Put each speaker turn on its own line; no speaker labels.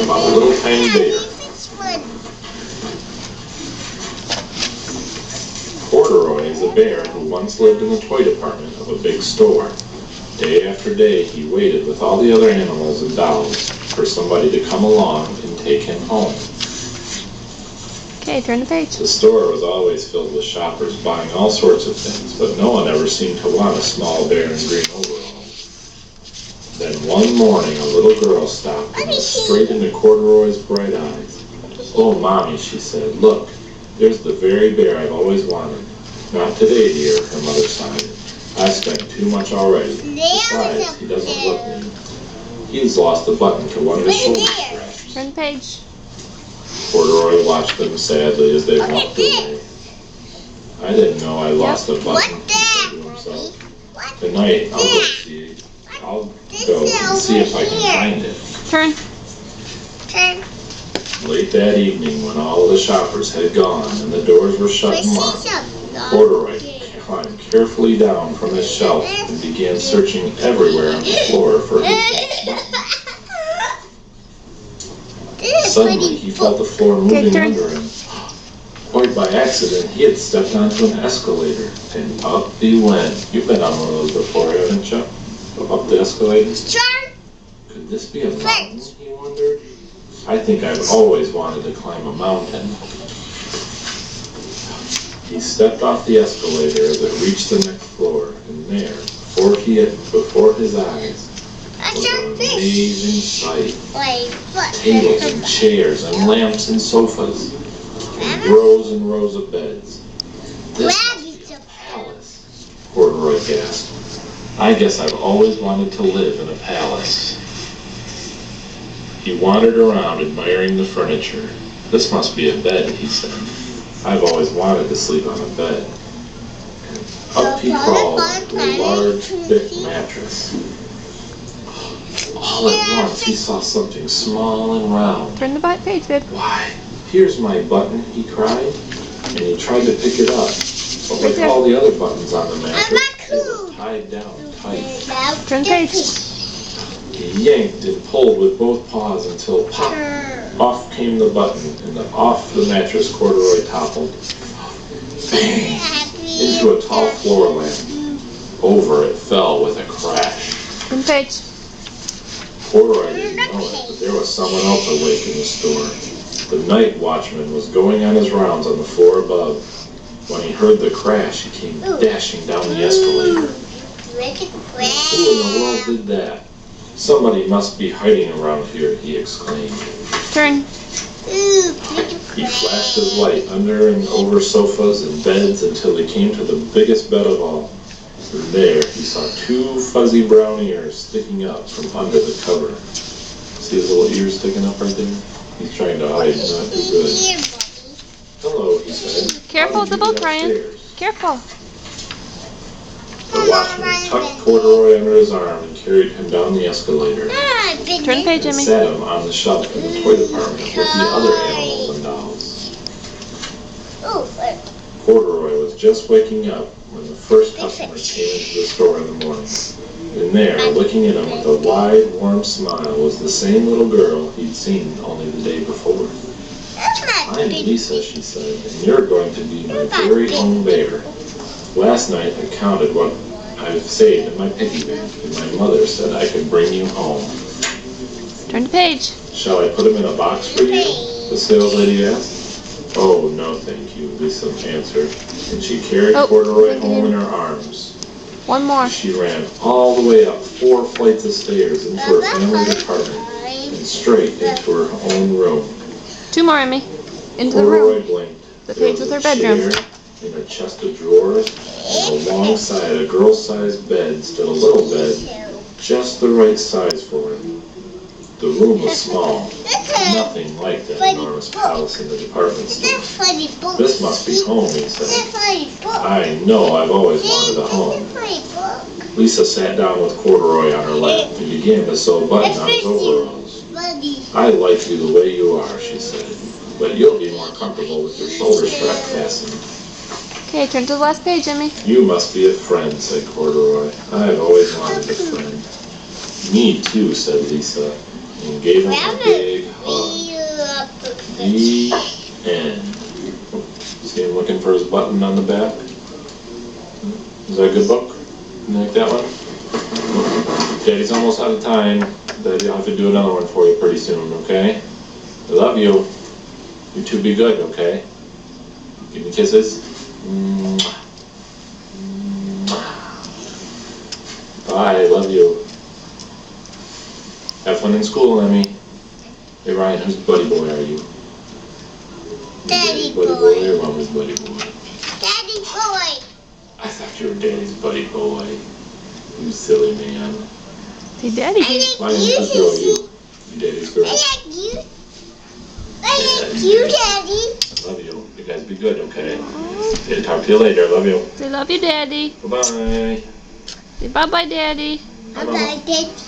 about a little tiny bear. Corduroy is a bear who once lived in the toy department of a big store. Day after day, he waited with all the other animals and dolls for somebody to come along and take him home.
Okay, turn the page.
The store was always filled with shoppers buying all sorts of things, but no one ever seemed to want a small bear in green overalls. Then one morning, a little girl stopped and looked straight into Corduroy's bright eyes. "Oh, Mommy," she said, "look, there's the very bear I've always wanted." "Not today, dear," her mother sighed. "I spent too much already. Besides, he doesn't look me. He's lost a button to one of his shoulder straps."
Turn the page.
Corduroy watched them sadly as they walked away. "I didn't know I lost a button," he said to himself. "Tonight, I'll go and see if I can find it."
Turn.
Late that evening, when all the shoppers had gone and the doors were shut and locked, Corduroy climbed carefully down from his shelf and began searching everywhere on the floor for his lost button. Suddenly, he felt the floor moving under him. Quite by accident, he had stepped onto an escalator, and up he went. You've been on one of those before, haven't you? Up the escalator? Could this be a mountain, he wondered? I think I've always wanted to climb a mountain. He stepped off the escalator as it reached the next floor, and there, before his eyes, was an amazing sight. Tables and chairs and lamps and sofas, and rows of beds. This must be a palace, Corduroy gasped. I guess I've always wanted to live in a palace. He wandered around admiring the furniture. This must be a bed, he said. I've always wanted to sleep on a bed. And up he crawled to a large, thick mattress. All at once he saw something small and round.
Turn the page, babe.
Why, here's my button, he cried, and he tried to pick it up. But like all the other buttons on the mattress, it was tied down tight.
Turn the page.
He yanked and pulled with both paws until pop! Off came the button, and off the mattress Corduroy toppled. Bang! Into a tall floor lamp. Over it fell with a crash.
Turn the page.
Corduroy didn't know it, but there was someone else awake in the store. The night watchman was going on his rounds on the floor above. When he heard the crash, he came dashing down the escalator. Who in the world did that? Somebody must be hiding around here, he exclaimed.
Turn.
He flashed his light under and over sofas and beds until he came to the biggest bed of all. And there he saw two fuzzy brown ears sticking up from under the cover. See his little ears sticking up right there? He's trying to hide, not too good. "Hello," he said.
Careful with the book, Ryan. Careful.
The watchman tucked Corduroy under his arm and carried him down the escalator.
Turn the page,
And
Jimmy.
sat him on the shelf in the toy department with the other animals and dolls. Corduroy was just waking up when the first customer came into the store in the morning. And there, looking at him with a wide, warm smile, was the same little girl he'd seen only the day before. "I'm Lisa," she said, "and you're going to be my very own bear. Last night I counted what I've saved in my piggy bank, and my mother said I could bring you home."
Turn the page.
"Shall I put him in a box for you?" the sales lady asked. "Oh, no, thank you," Lisa answered, and she carried Corduroy home in her arms.
One more.
She ran all the way up 4 flights of stairs into her family apartment and straight into her own room.
2 more, Emmy. Into the
Corduroy
room.
blinked.
The
There
page
was
with
a
her bedroom.
chair and a chest of drawers, and alongside a girl-sized bed stood a little bed, just the right size for him. The room was small, nothing like that enormous palace in the department store. "This must be home," he said. "I know I've always wanted a home." Lisa sat down with Corduroy on her lap and began to sew buttons on his overalls. "I like you the way you are," she said, "but you'll be more comfortable with your shoulder strap fastened."
Okay, turn to the last page, Emmy.
"You must be a friend," said Corduroy. "I've always wanted a friend." "Me too," said Lisa, and gave him a big hug. The end. See him looking for his button on the back? Is that a good book? You like that one? Daddy's almost out of time. Daddy'll have to do another one for you pretty soon, okay? I love you. You two be good, okay? Give me kisses. Bye, I love you. Have fun in school, Emmy. Hey Ryan, whose buddy boy are you?
Daddy
buddy
boy.
Or your mama's buddy boy?
Daddy boy.
I thought you were Daddy's buddy boy. You silly man.
Hey, Daddy.
Ryan, whose girl are you? You Daddy's girl.
I like you. I like you, Daddy.
I love you. You guys be good, okay? Yeah, talk to you later. I love you.
Say love you, Daddy.
Bye-bye.
Say bye-bye, Daddy.
I like it.